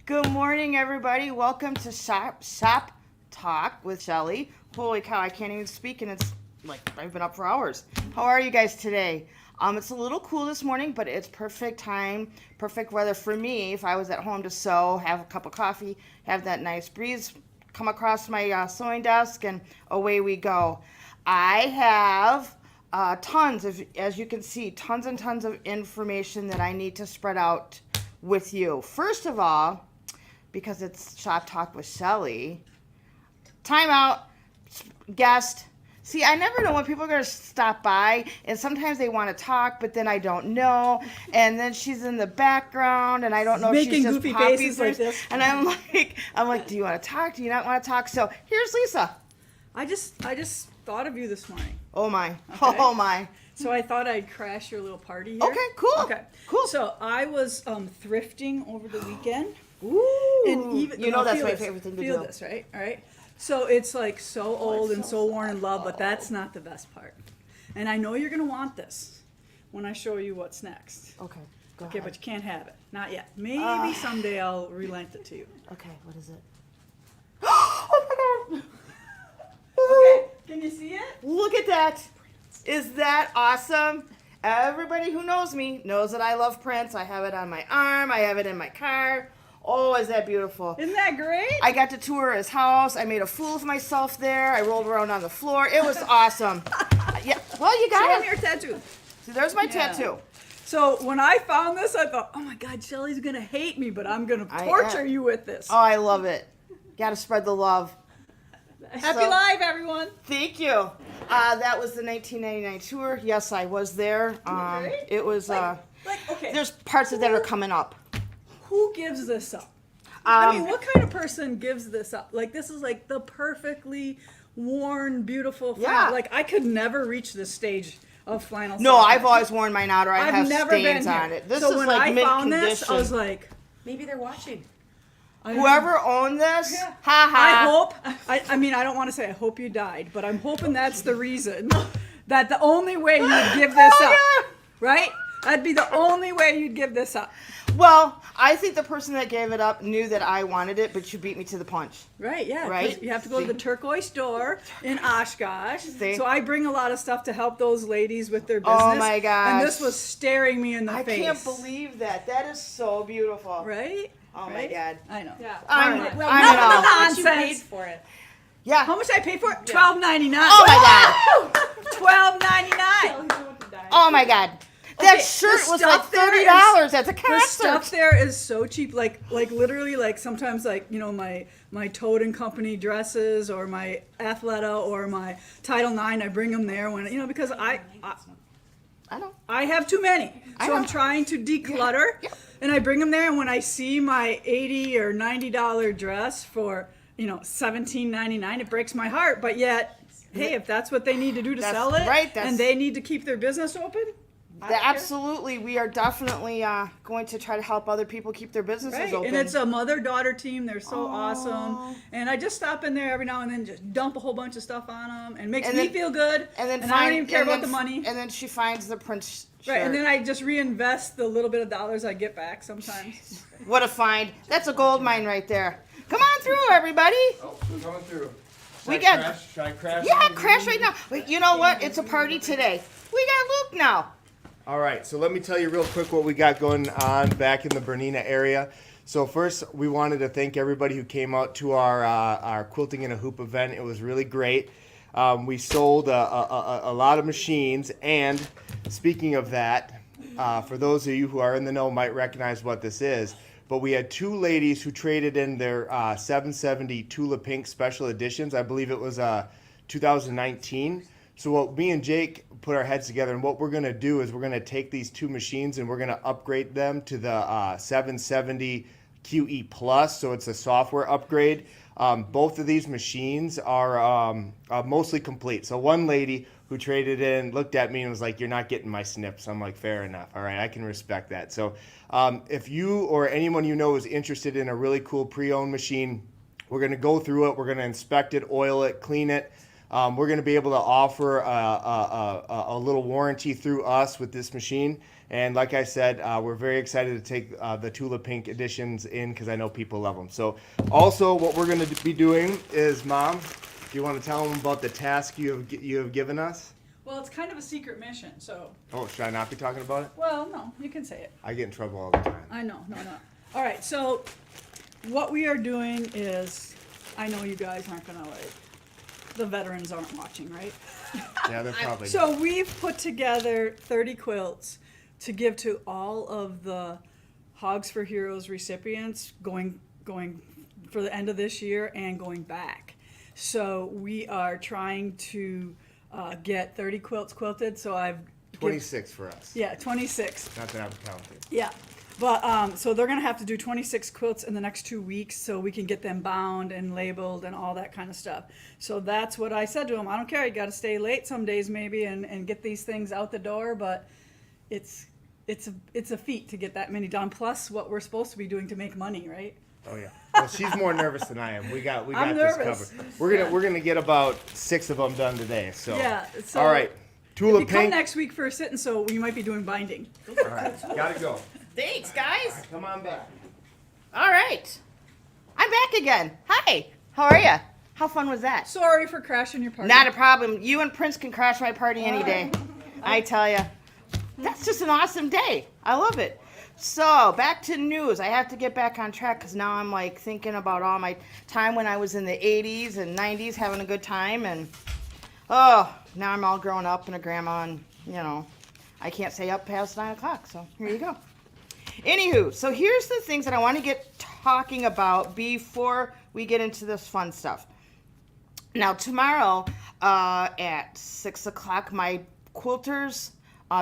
Good morning, everybody. Welcome to Shop Talk with Shelly. Holy cow, I can't even speak, and it's like I've been up for hours. How are you guys today? It's a little cool this morning, but it's perfect time, perfect weather for me if I was at home to sew, have a cup of coffee, have that nice breeze come across my sewing desk, and away we go. I have tons of, as you can see, tons and tons of information that I need to spread out with you. First of all, because it's Shop Talk with Shelly, time out, guest. See, I never know when people are going to stop by, and sometimes they want to talk, but then I don't know, and then she's in the background, and I don't know if she's just goofy faces like this. And I'm like, do you want to talk? Do you not want to talk? So here's Lisa. I just thought of you this morning. Oh my, Okay. oh my. So I thought I'd crash your little party here. Okay, cool. Okay, cool. So I was thrifting over the weekend. Ooh, And even, you know that's my this, favorite thing to feel do. this, right? All right. So it's like so old and so worn and loved, but that's not the best part. And I know you're gonna want this when I show you what's next. Okay, go Okay, ahead. but you can't have it. Not yet. Maybe someday I'll relent it to you. Okay, what is it? Okay. Can you see it? Look at that. Is that awesome? Everybody who knows me knows that I love Prince. I have it on my arm. I have it in my car. Oh, is that beautiful? Isn't that great? I got to tour his house. I made a fool of myself there. I rolled around on the floor. It was awesome. Yeah. Well, you Show got me it. your tattoo. See, there's my Yeah. tattoo. So when I found this, I thought, oh my God, Shelly's gonna hate me, but I'm gonna torture you with this. Oh, I love it. Got to spread the love. Happy so- Live, everyone. Thank you. That was the 1999 tour. Yes, I was there. Right? It was. Okay, There's parts of that are coming up. who gives this up? I mean, what kind of person gives this up? Like, this is like the perfectly worn, beautiful flannel. Yeah. Like, I could never reach this stage of flannel. No, sewing. I've always worn mine out, or I I've have never been stains here. on it. This so is when like I mint found condition. this, I was like, Maybe they're watching. whoever owned this, Yeah. ha I ha. hope, I mean, I don't want to say I hope you died, but I'm hoping that's the reason that the only way you'd give this up, yeah. right? That'd be the only way you'd give this up. Well, I think the person that gave it up knew that I wanted it, but you beat me to the punch. Right, yeah. 'cause Right? You have to go to the turquoise store in Oshkosh. See? So I bring a lot of stuff to help those ladies with their business. Oh my gosh. And this was staring me in the I face. can't believe that. That is so beautiful. Right? Oh my Right? God. I know. Yeah. I'm, Alright. Well, I'm not in awe. how much you Nonsense. paid for it. Yeah. How much I paid for it? $12.99. Oh my God. $12.99. Oh my God. That Okay, shirt the was like stuff there $30 at the The concert. stuff there is so cheap, like literally, like sometimes, like, you know, my Toad and Company dresses or my Athleta or my Title IX, I bring them there when, you know, because I know. I have too many, I so know. I'm trying to declutter, Yeah. and I bring them there. And when I see my $80 or $90 dress for, you know, $17.99, it breaks my heart. But yet, hey, if that's what they need to do to That's sell it, right, that's- and they need to keep their business open. I don't care. Absolutely. We are definitely going to try to help other people keep their businesses Right, open. and it's a mother-daughter team. They're so awesome, and I just stop in there every now and then, just dump a whole bunch of stuff on them, and makes And me then- feel good. and then I don't even care about the money. And then she finds the Prince shirt. Right, and then I just reinvest the little bit of dollars I get back sometimes. What a find. That's a gold mine right there. Come on through, everybody. Oh, we're coming through. Should We I got- crash? Should I crash? Yeah, crash right now. Wait, you know what? It's a party today. We got Luke now. All right, so let me tell you real quick what we got going on back in the Bernina area. So first, we wanted to thank everybody who came out to our Quilting in a Hoop event. It was really great. We sold a lot of machines, and speaking of that, for those of you who are in the know might recognize what this is, but we had two ladies who traded in their 770 Tula Pink Special Editions. I believe it was 2019. So what me and Jake put our heads together, and what we're going to do is we're going to take these two machines and we're going to upgrade them to the 770 QE Plus, so it's a software upgrade. Both of these machines are mostly complete. So one lady who traded in looked at me and was like, "You're not getting my snips." I'm like, "Fair enough. All right, I can respect that." So if you or anyone you know is interested in a really cool pre-owned machine, we're going to go through it. We're going to inspect it, oil it, clean it. We're going to be able to offer a little warranty through us with this machine. And like I said, we're very excited to take the Tula Pink editions in because I know people love them. So also what we're going to be doing is, Mom, do you want to tell them about the task you have given us? Well, it's kind of a secret mission, so. Oh, should I not be talking about it? Well, no, you can say it. I get in trouble all the time. I know, no. All right, so what we are doing is, I know you guys aren't gonna the veterans aren't watching, right? Yeah, they're probably. So we've put together 30 quilts to give to all of the Hogs for Heroes recipients going for the end of this year and going back. So we are trying to get 30 quilts quilted. So I've 26 for us. Yeah, 26. Not that I'm counting. Yeah. But so they're going to have to do 26 quilts in the next 2 weeks so we can get them bound and labeled and all that kind of stuff. So that's what I said to them. I don't care. You got to stay late some days maybe and get these things out the door. But it's a feat to get that many done. Plus what we're supposed to be doing to make money, right? Oh yeah. Well, she's more nervous than I am. We got I'm this nervous. covered. We're gonna get about 6 of them done today. So Yeah. So all right. Tula if you come Pink. next week for a sit-in, so we might be doing binding. All right. Gotta go. Thanks, guys. Come on back. All right. I'm back again. Hi. How are you? How fun was that? Sorry for crashing your party. Not a problem. You and Prince can crash my party any day. I tell you. That's just an awesome day. I love it. So, back to news. I have to get back on track because now I'm like thinking about all my time when I was in the 80s and 90s having a good time. And, oh, now I'm all grown up and a grandma and, you know, I can't stay up past 9 o'clock. So, here you go. Anywho, so here's the things that I want to get talking about before we get into this fun stuff. Now, tomorrow at 6 o'clock, my quilters,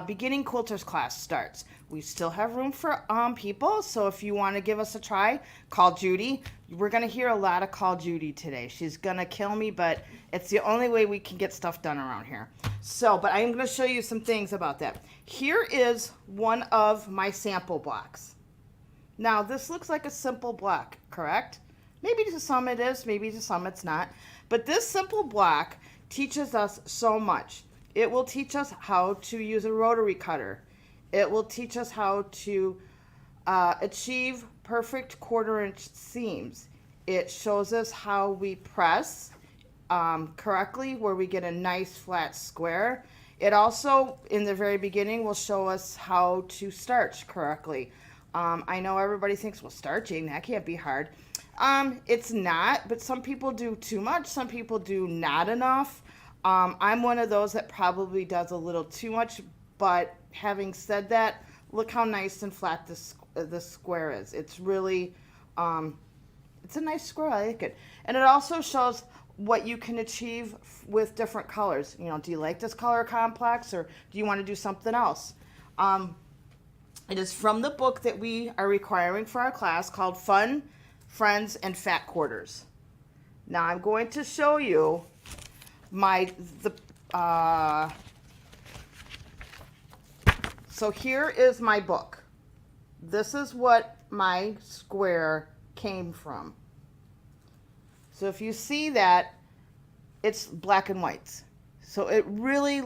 beginning quilters class starts. We still have room for people, so if you want to give us a try, call Judy. We're going to hear a lot of call Judy today. She's going to kill me, but it's the only way we can get stuff done around here. So, but I'm going to show you some things about that. Here is one of my sample blocks. Now, this looks like a simple block, correct? Maybe to some it is, maybe to some it's not. But this simple block teaches us so much. It will teach us how to use a rotary cutter. It will teach us how to achieve perfect 1/4 inch seams. It shows us how we press correctly, where we get a nice flat square. It also, in the very beginning, will show us how to starch correctly. I know everybody thinks, well, starching, that can't be hard. It's not, but some people do too much. Some people do not enough. I'm one of those that probably does a little too much, but having said that, look how nice and flat this square is. It's really, it's a nice square. I like it. And it also shows what you can achieve with different colors. You know, do you like this color complex or do you want to do something else? It is from the book that we are requiring for our class called Fun, Friends, and Fat Quarters. Now I'm going to show you so here is my book. This is what my square came from. So if you see that, it's black and whites. So it really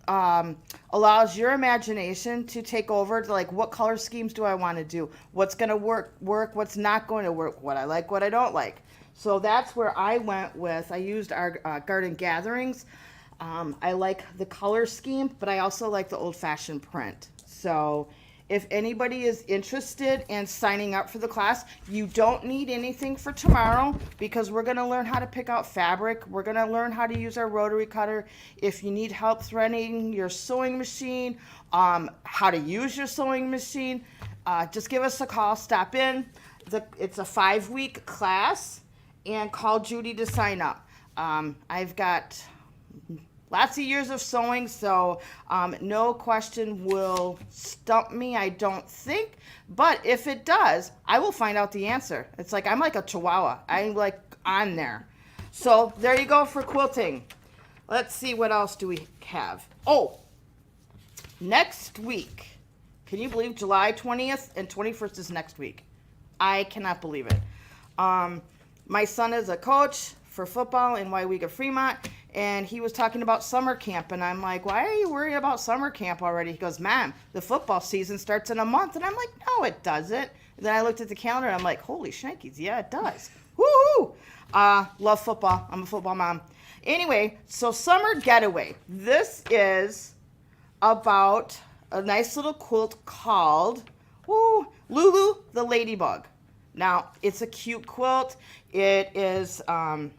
allows your imagination to take over to like, what color schemes do I want to do? What's going to work, what's not going to work, what I like, what I don't like. So that's where I went with, I used our Garden Gatherings. I like the color scheme, but I also like the old-fashioned print. So if anybody is interested in signing up for the class, you don't need anything for tomorrow because we're going to learn how to pick out fabric. We're going to learn how to use our rotary cutter. If you need help threading your sewing machine, how to use your sewing machine, just give us a call, stop in. It's a 5-week class, and call Judy to sign up. I've got lots of years of sewing, so no question will stump me, I don't think. But if it does, I will find out the answer. It's like I'm like a chihuahua. I'm like on there. So there you go for quilting. Let's see, what else do we have? Oh, next week. Can you believe July 20th and 21st is next week? I cannot believe it. My son is a coach for football in Waiwega Fremont, and he was talking about summer camp, and I'm like, why are you worried about summer camp already? He goes, Mom, the football season starts in a month. And I'm like, no, it doesn't. And then I looked at the calendar, and I'm like, holy shnikes, yeah, it does. Woohoo! Love football. I'm a football mom. Anyway, so summer getaway. This is about a nice little quilt called Lulu the Ladybug. Now, it's a cute quilt. It is, it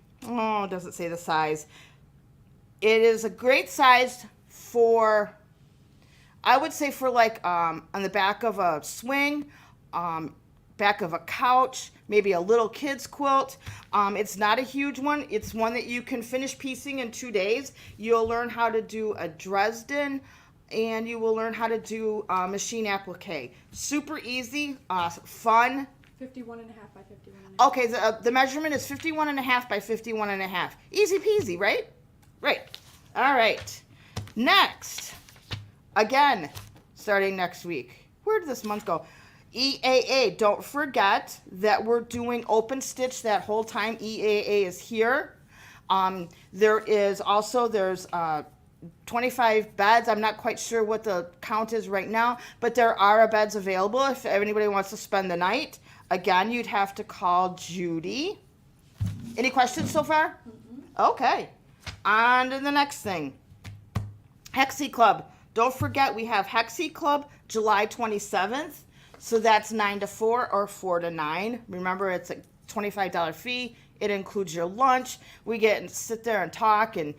doesn't say the size. It is a great size for, I would say for like on the back of a swing, back of a couch, maybe a little kid's quilt. It's not a huge one. It's one that you can finish piecing in 2 days. You'll learn how to do a Dresden, and you will learn how to do machine applique. Super easy, fun. 51 and a half by 51 and a half. Okay, the measurement is 51 and a half by 51 and a half. Easy peasy, right? Right. All right. Next, again, starting next week. Where did this month go? EAA. Don't forget that we're doing open stitch that whole time. EAA is here. There's 25 beds. I'm not quite sure what the count is right now, but there are beds available if anybody wants to spend the night. Again, you'd have to call Judy. Any questions so far? Mm-hmm. Okay. On to the next thing. Hexie Club. Don't forget we have Hexie Club July 27th. So that's 9 to 4 or 4 to 9. Remember, it's a $25 fee. It includes your lunch. We get and sit there and talk and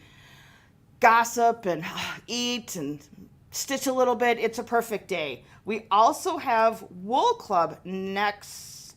gossip and eat and stitch a little bit. It's a perfect day. We also have Wool Club next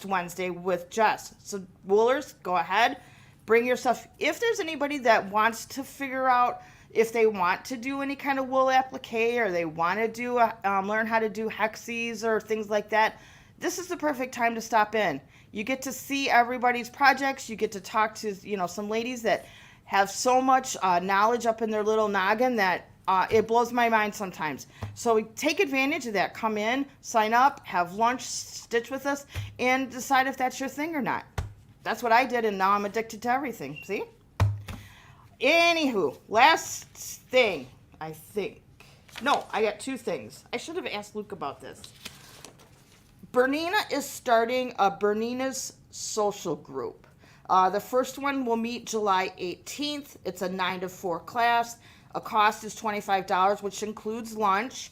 Wednesday with Jess. So woolers, go ahead, bring your stuff. If there's anybody that wants to figure out if they want to do any kind of wool applique, or they want to do learn how to do hexies or things like that, this is the perfect time to stop in. You get to see everybody's projects. You get to talk to some ladies that have so much knowledge up in their little noggin that it blows my mind sometimes. So take advantage of that. Come in, sign up, have lunch, stitch with us, and decide if that's your thing or not. That's what I did, and now I'm addicted to everything. See? Anywho, last thing, I think. No, I got 2 things. I should have asked Luke about this. Bernina is starting a Bernina's social group. The first one will meet July 18th. It's a 9 to 4 class. A cost is $25, which includes lunch.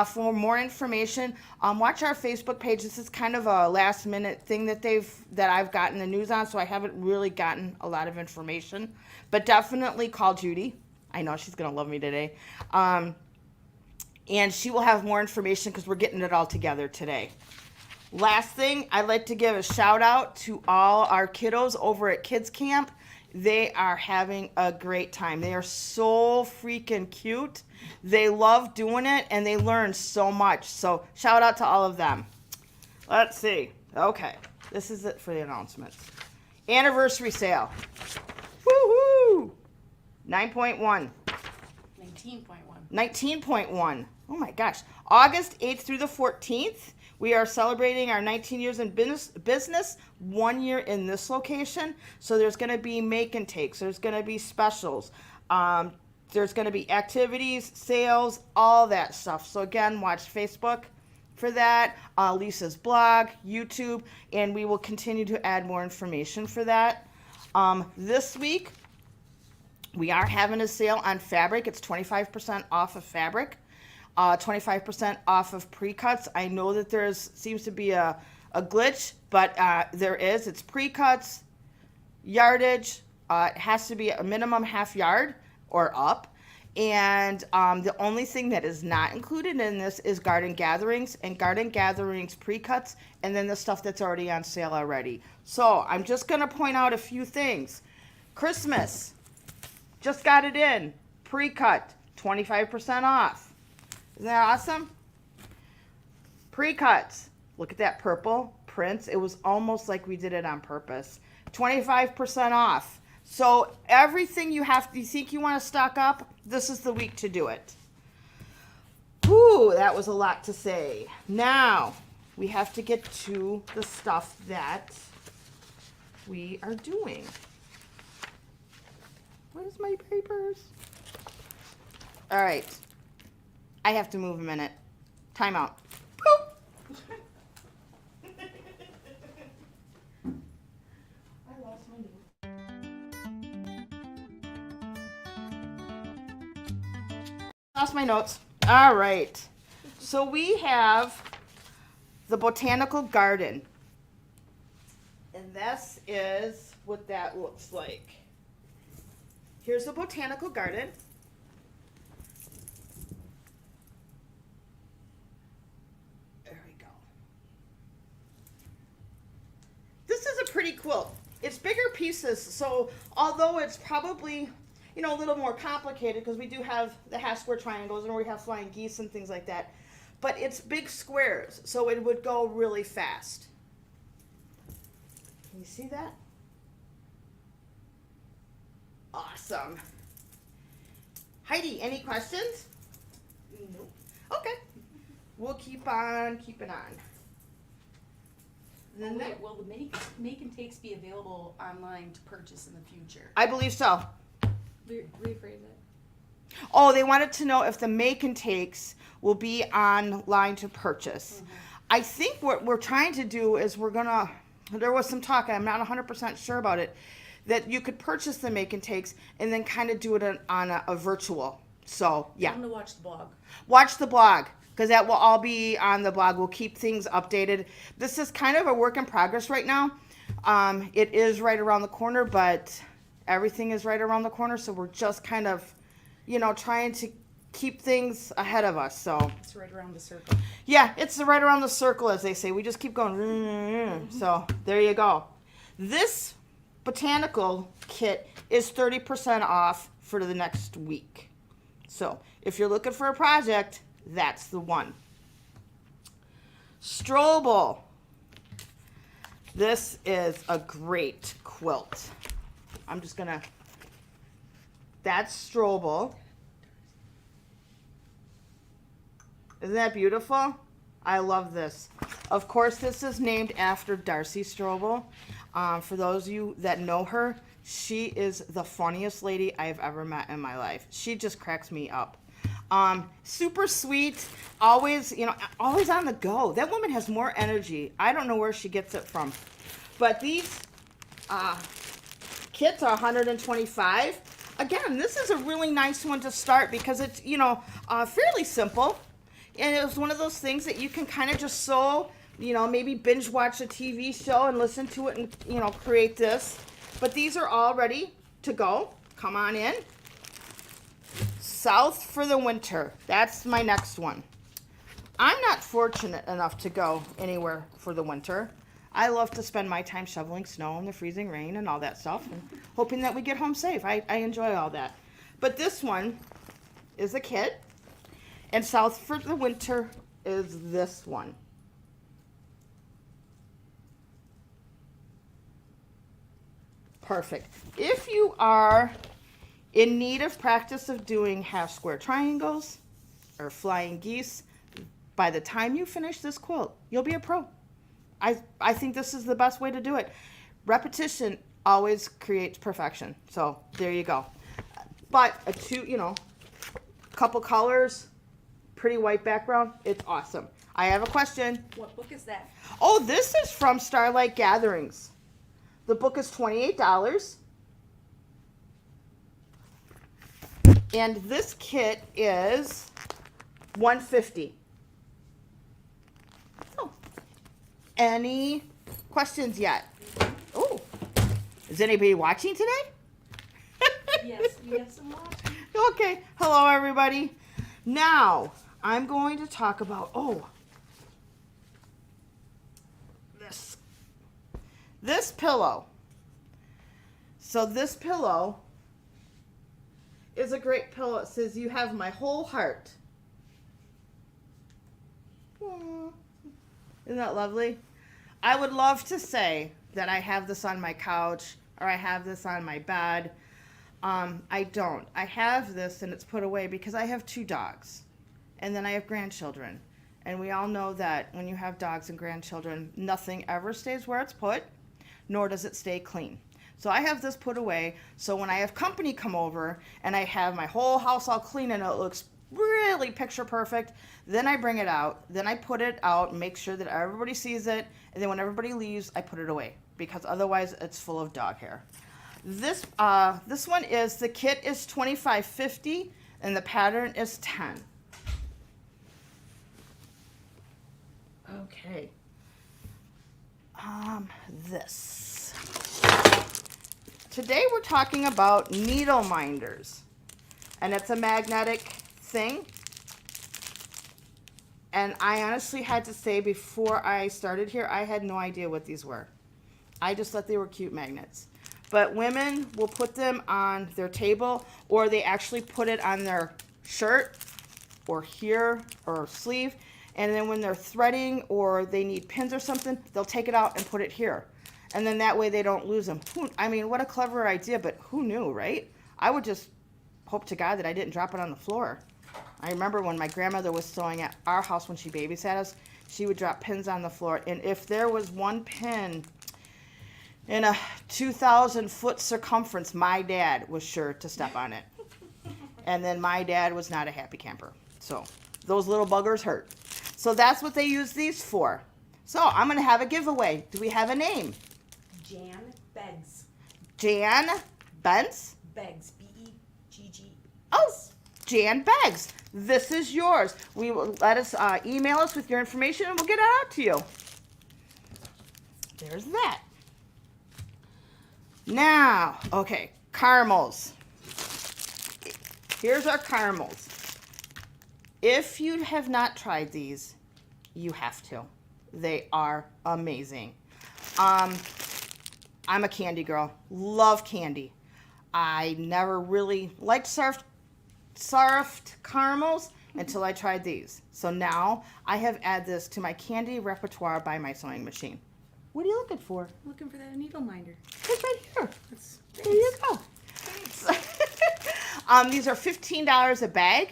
For more information, watch our Facebook page. This is kind of a last minute thing that I've gotten the news on, so I haven't really gotten a lot of information. But definitely call Judy. I know she's going to love me today. And she will have more information because we're getting it all together today. Last thing, I'd like to give a shout out to all our kiddos over at Kids Camp. They are having a great time. They are so freaking cute. They love doing it, and they learn so much. So shout out to all of them. Let's see. Okay, this is it for the announcements. Anniversary sale. Woohoo! 9.1. 19.1. 19.1. Oh my gosh. August 8th through the 14th. We are celebrating our 19 years in business, 1 year in this location. So there's going to be make and takes. There's going to be specials. There's going to be activities, sales, all that stuff. So again, watch Facebook for that, Lisa's blog, YouTube, and we will continue to add more information for that. This week, we are having a sale on fabric. It's 25% off of fabric. 25% off of pre-cuts. I know that seems to be a glitch, but there is. It's pre-cuts, yardage. It has to be a minimum half yard or up. And the only thing that is not included in this is garden gatherings, and garden gatherings pre-cuts, and then the stuff that's already on sale already. So I'm just going to point out a few things. Christmas, just got it in. Pre-cut, 25% off. Isn't that awesome? Pre-cuts. Look at that purple prints. It was almost like we did it on purpose. 25% off. So everything you think you want to stock up, this is the week to do it. Whew, that was a lot to say. Now, we have to get to the stuff that we are doing. my papers. All right. I have to move a minute. Time out. Poop. I lost my notes. Lost my notes. All right. So we have the botanical garden. And this is what that looks like. Here's the botanical garden. There we go. This is a pretty quilt. It's bigger pieces, so although it's probably, you know, a little more complicated because we do have the half square triangles and we have flying geese and things like that, but it's big squares, so it would go really fast. Can you see that? Awesome. Heidi, any questions? Nope. Okay. We'll keep on keeping on. Then Wait, will the make and takes be available online to purchase in the future? I believe so. Rephrase it. Oh, they wanted to know if the make and takes will be online to purchase. Mm-hmm. I think what we're trying to do is there was some talk, I'm not 100% sure about it, that you could purchase the make and takes and then kind of do it on a virtual. So, yeah. I'm going to watch the blog. Watch the blog, because that will all be on the blog. We'll keep things updated. This is kind of a work in progress right now. It is right around the corner, but everything is right around the corner, so we're just kind of, you know, trying to keep things ahead of us. So It's right around the circle. yeah, it's right around the circle, as they say. We just keep going. So there you go. This botanical kit is 30% off for the next week. So if you're looking for a project, that's the one. Strobel. This is a great quilt. I'm just gonna, that's Strobel. Isn't that beautiful? I love this. Of course, this is named after Darcy Strobel. For those of you that know her, she is the funniest lady I've ever met in my life. She just cracks me up. Super sweet, always, you know, always on the go. That woman has more energy. I don't know where she gets it from. But these kits are $125. Again, this is a really nice one to start because it's, you know, fairly simple. And it was one of those things that you can kind of just sew, you know, maybe binge watch a TV show and listen to it and, you know, create this. But these are all ready to go. Come on in. South for the winter. That's my next one. I'm not fortunate enough to go anywhere for the winter. I love to spend my time shoveling snow in the freezing rain and all that stuff and hoping that we get home safe. I enjoy all that. But this one is a kit. And South for the winter is this one. Perfect. If you are in need of practice of doing half square triangles or flying geese, by the time you finish this quilt, you'll be a pro. I think this is the best way to do it. Repetition always creates perfection. So there you go. But couple colors, pretty white background, it's awesome. I have a question. What book is that? Oh, this is from Starlight Gatherings. The book is $28. And this kit is $150. So, any questions yet? Oh, is anybody watching today? Yes, we have some watching. Okay, hello everybody. Now, I'm going to talk about, this pillow. So this pillow is a great pillow. It says, "You have my whole heart." Aww. Isn't that lovely? I would love to say that I have this on my couch or I have this on my bed. I don't. I have this and it's put away because I have 2 dogs and then I have grandchildren. And we all know that when you have dogs and grandchildren, nothing ever stays where it's put, nor does it stay clean. So I have this put away. So when I have company come over and I have my whole house all clean and it looks really picture perfect, then I bring it out. Then I put it out, make sure that everybody sees it. And then when everybody leaves, I put it away because otherwise it's full of dog hair. This one is, the kit is $25.50 and the pattern is 10. Okay. This. Today we're talking about needle minders. And it's a magnetic thing. And I honestly had to say, before I started here, I had no idea what these were. I just thought they were cute magnets. But women will put them on their table, or they actually put it on their shirt or here or sleeve. And then when they're threading or they need pins or something, they'll take it out and put it here. And then that way they don't lose them. I mean, what a clever idea, but who knew, right? I would just hope to God that I didn't drop it on the floor. I remember when my grandmother was sewing at our house when she babysat us, she would drop pins on the floor. And if there was one pin in a 2,000-foot circumference, my dad was sure to step on it. And then my dad was not a happy camper. So those little buggers hurt. So that's what they use these for. So I'm going to have a giveaway. Do we have a name? Jan Beggs. Jan Beggs? Beggs. B-E-G-G. Oh, Jan Beggs. This is yours. We will let us email us with your information and we'll get it out to you. There's that. Now, okay, caramels. Here's our caramels. If you have not tried these, you have to. They are amazing. I'm a candy girl. Love candy. I never really liked soft caramels until I tried these. So now I have added this to my candy repertoire by my sewing machine. What are you looking for? Looking for that needle minder. It's right here. That's There you go. These are $15 a bag.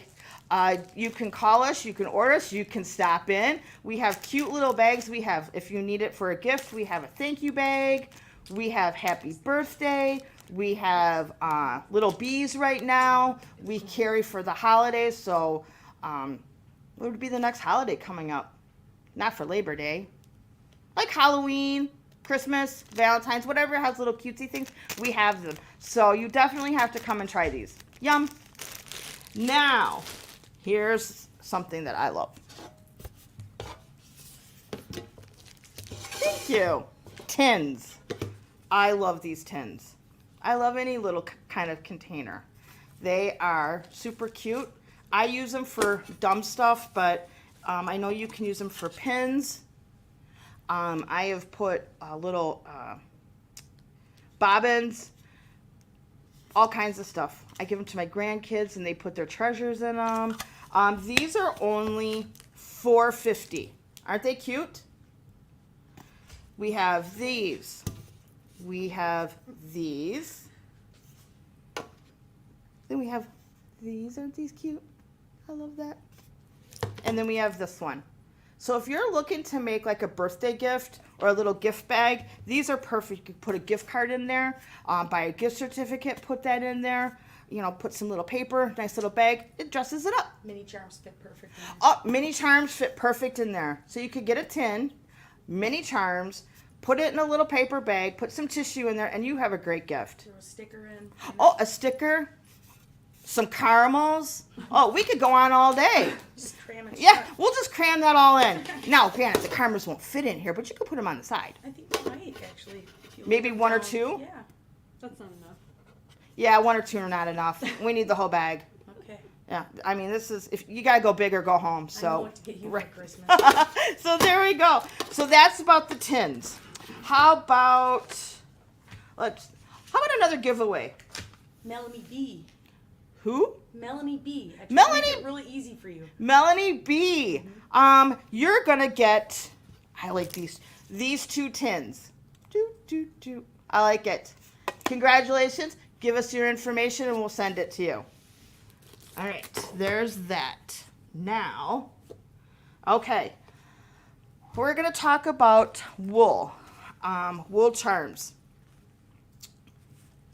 You can call us, you can order us, you can stop in. We have cute little bags. We have, if you need it for a gift, we have a thank you bag. We have happy birthday. We have little bees right now. We carry for the holidays. So what would be the next holiday coming up? Not for Labor Day. Like Halloween, Christmas, Valentine's, whatever has little cutesy things, we have them. So you definitely have to come and try these. Yum. Now, here's something that I love. Thank you. Tins. I love these tins. I love any little kind of container. They are super cute. I use them for dumb stuff, but I know you can use them for pins. I have put little bobbins, all kinds of stuff. I give them to my grandkids and they put their treasures in them. These are only $4.50. Aren't they cute? We have these. We have these. Then we have these. Aren't these cute? I love that. And then we have this one. So if you're looking to make like a birthday gift or a little gift bag, these are perfect. You can put a gift card in there, buy a gift certificate, put that in there, you know, put some little paper, nice little bag. It dresses it up. mini charms fit perfect. In there. Oh, mini charms fit perfect in there. So you could get a tin, mini charms, put it in a little paper bag, put some tissue in there, and you have a great gift. Throw a sticker in. Oh, a sticker, some caramels. Oh, we could go on all day. Just cram it. Yeah, we'll just cram that all in. Now, granted, the caramels won't fit in here, but you could put them on the side. I think they might actually. If you Maybe look one or down. two? Yeah. That's not enough. Yeah, 1 or 2 are not enough. We need the whole bag. Okay. Yeah, I mean, this is, if you gotta go big or go home, I know so. what to get you Right. for Christmas. So there we go. So that's about the tins. How about another giveaway? Melanie B. Who? Melanie B. I tried Melanie- to make it really easy for you. Melanie B. You're gonna get, I like these 2 tins. I like it. Congratulations. Give us your information and we'll send it to you. All right, there's that. Now, okay, we're gonna talk about wool, wool charms.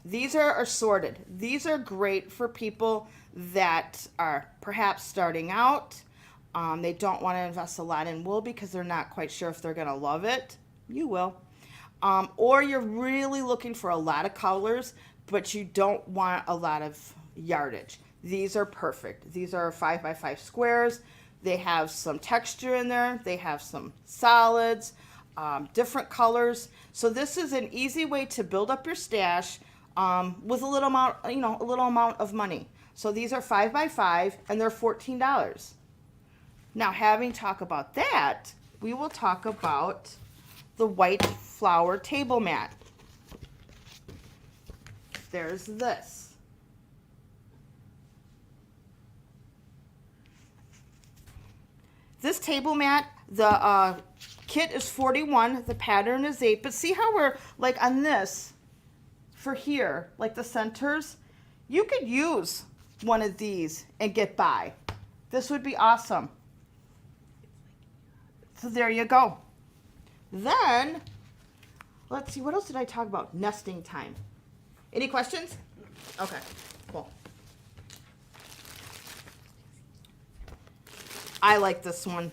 These are assorted. These are great for people that are perhaps starting out. They don't want to invest a lot in wool because they're not quite sure if they're going to love it. You will. Or you're really looking for a lot of colors, but you don't want a lot of yardage. These are perfect. These are 5x5 squares. They have some texture in there. They have some solids, different colors. So this is an easy way to build up your stash with a little amount, a little amount of money. So these are 5x5 and they're $14. Now, having talked about that, we will talk about the white flower table mat. There's this. This table mat, the kit is 41, the pattern is 8, but see how we're like on this for here, like the centers, you could use one of these and get by. This would be awesome. So there you go. Then, let's see, what else did I talk about? Nesting time. Any questions? Okay, cool. I like this one.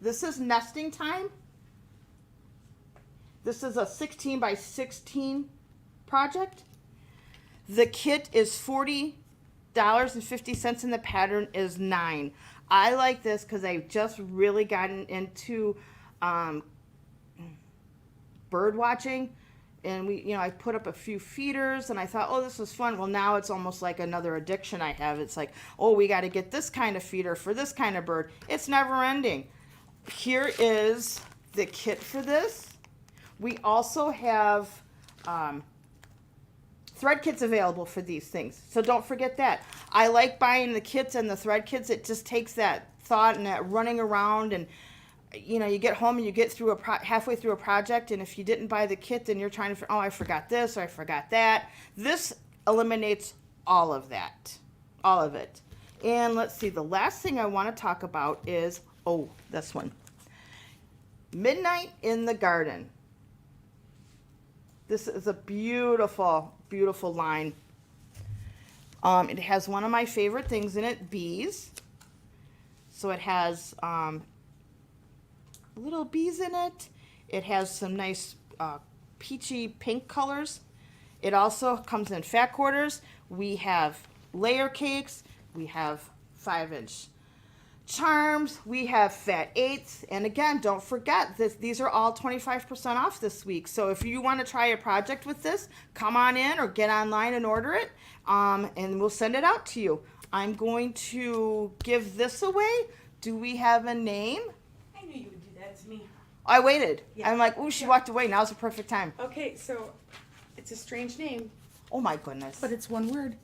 This is nesting time. This is a 16 by 16 project. The kit is $40.50 and the pattern is $9. I like this because I've just really gotten into bird watching, and I put up a few feeders, and I thought, oh, this was fun. Well, now it's almost like another addiction I have. It's like, oh, we got to get this kind of feeder for this kind of bird. It's never ending. Here is the kit for this. We also have thread kits available for these things, so don't forget that. I like buying the kits and the thread kits. It just takes that thought and that running around, and you get home and you get through halfway through a project, and if you didn't buy the kit, then you're trying to, oh, I forgot this or I forgot that. This eliminates all of that, all of it. And let's see, the last thing I want to talk about is, oh, this one. Midnight in the Garden. This is a beautiful, beautiful line. It has one of my favorite things in it, bees. So it has little bees in it. It has some nice peachy pink colors. It also comes in fat quarters. We have layer cakes. We have 5-inch charms. We have fat 8s. And again, don't forget that these are all 25% off this week. So if you want to try a project with this, come on in or get online and order it, and we'll send it out to you. I'm going to give this away. Do we have a name? I knew you would do that to me. I waited. Yeah. I'm like, ooh, she walked away. Now's the perfect time. Okay, so it's a strange name, Oh my goodness. but it's one word.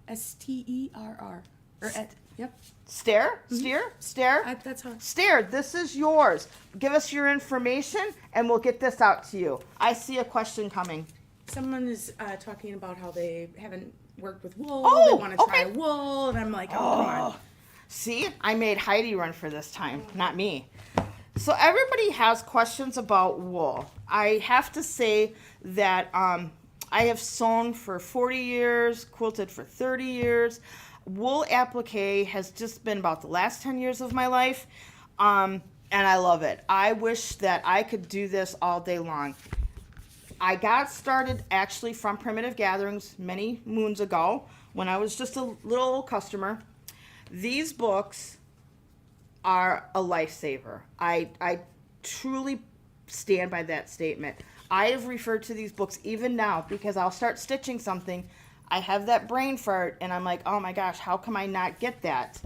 Sterr. Or yep. Stare? Steer? Stare? That's how. Stare, this is yours. Give us your information and we'll get this out to you. I see a question coming. Someone is talking about how they haven't worked with wool. Oh, they want to try okay. wool, and I'm like, oh, come on. See, I made Heidi run for this time, not me. So everybody has questions about wool. I have to say that I have sewn for 40 years, quilted for 30 years. Wool applique has just been about the last 10 years of my life, and I love it. I wish that I could do this all day long. I got started actually from Primitive Gatherings many moons ago when I was just a little old customer. These books are a lifesaver. I truly stand by that statement. I have referred to these books even now because I'll start stitching something. I have that brain fart and I'm like, oh my gosh, how can I not get that?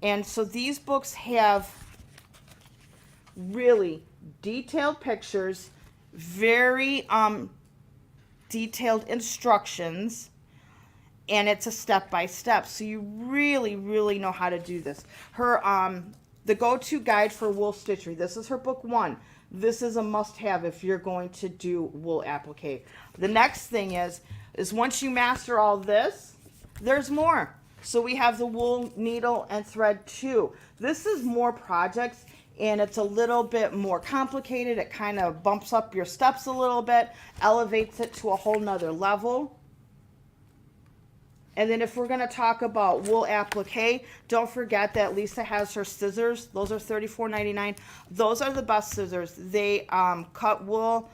And so these books have really detailed pictures, very detailed instructions, and it's a step-by-step, so you really, really know how to do this. Her the go-to guide for wool stitchery, this is her book 1. This is a must-have if you're going to do wool applique. The next thing is once you master all this, there's more. So we have the wool needle and thread 2. This is more projects, and it's a little bit more complicated. It kind of bumps up your steps a little bit, elevates it to a whole nother level. And then if we're going to talk about wool applique, don't forget that Lisa has her scissors. Those are $34.99. Those are the best scissors. They cut wool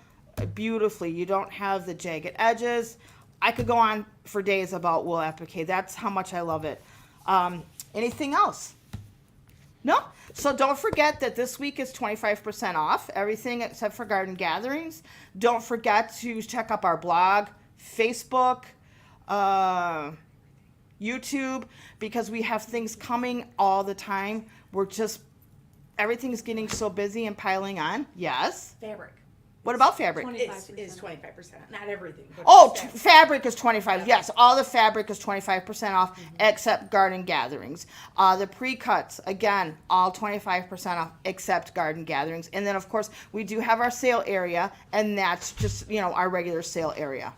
beautifully. You don't have the jagged edges. I could go on for days about wool applique. That's how much I love it. Anything else? No? So don't forget that this week is 25% off. Everything except for garden gatherings. Don't forget to check up our blog, Facebook, YouTube, because we have things coming all the time. Everything's getting so busy and piling on. Yes. Fabric. What about fabric? Is 25%. Not everything. But Oh, fabric. fabric is 25. Yes, all the fabric is 25% off except garden gatherings. The pre-cuts, again, all 25% off except garden gatherings. And then, of course, we do have our sale area, and that's just, our regular sale area.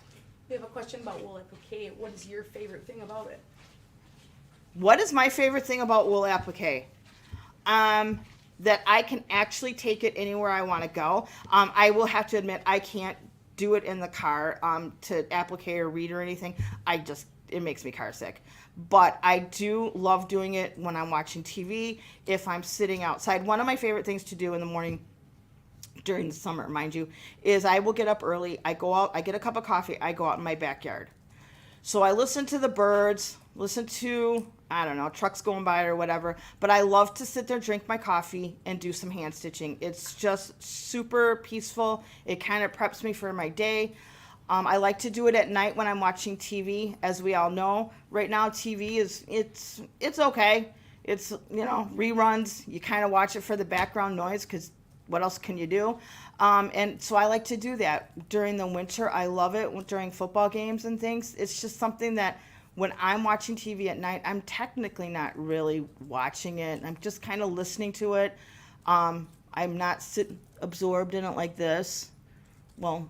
We have a question about wool applique. What is your favorite thing about it? What is my favorite thing about wool applique? That I can actually take it anywhere I want to go. I will have to admit, I can't do it in the car to applique or read or anything. It makes me car sick. But I do love doing it when I'm watching TV, if I'm sitting outside. One of my favorite things to do in the morning, during the summer, mind you, is I will get up early, I go out, I get a cup of coffee, I go out in my backyard. So I listen to the birds, listen to, trucks going by or whatever, but I love to sit there, drink my coffee, and do some hand stitching. It's just super peaceful. It kind of preps me for my day. I like to do it at night when I'm watching TV. As we all know, right now TV it's okay. It's, reruns. You kind of watch it for the background noise because what else can you do? And so I like to do that during the winter. I love it during football games and things. It's just something that when I'm watching TV at night, I'm technically not really watching it. I'm just kind of listening to it. I'm not absorbed in it like this. Well,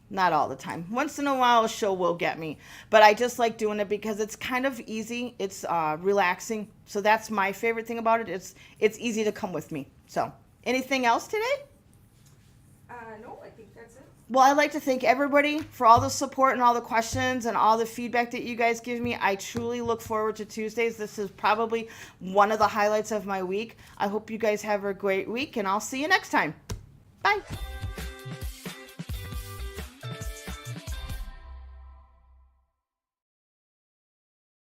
not all the time. Once in a while, a show will get me. But I just like doing it because it's kind of easy. It's relaxing. So that's my favorite thing about it. It's easy to come with me. So anything else today? No, I think that's it. Well, I'd like to thank everybody for all the support and all the questions and all the feedback that you guys give me. I truly look forward to Tuesdays. This is probably one of the highlights of my week. I hope you guys have a great week, and I'll see you next time. Bye.